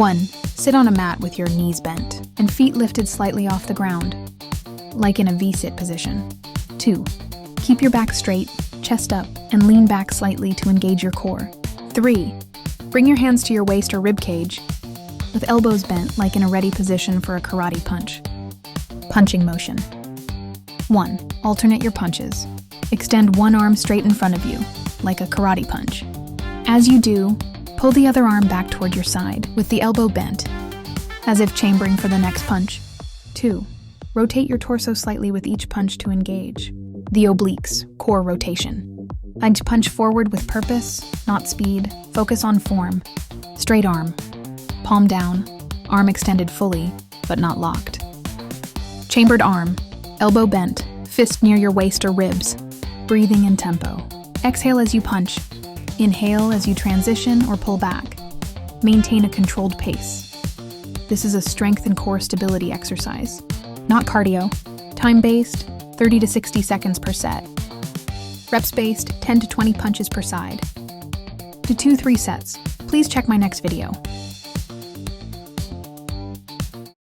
1. Sit on a mat with your knees bent and feet lifted slightly off the ground, like in a V-sit position. 2. Keep your back straight, chest up, and lean back slightly to engage your core. 3. Bring your hands to your waist or rib cage, with elbows bent like in a ready position for a karate punch. Punching motion. 1. Alternate your punches. Extend one arm straight in front of you, like a karate punch. As you do, pull the other arm back toward your side, with the elbow bent, as if chambering for the next punch. 2. Rotate your torso slightly with each punch to engage. The obliques, core rotation. I punch forward with purpose, not speed. Focus on form. Straight arm. Palm down. Arm extended fully, but not locked. Chambered arm. Elbow bent. Fist near your waist or ribs. Breathing in tempo. Exhale as you punch. Inhale as you transition or pull back. Maintain a controlled pace. This is a strength and core stability exercise, not cardio. Time-based, 30 to 60 seconds per set. Reps-based, 10 to 20 punches per side. Do 2-3 sets. Please check my next video.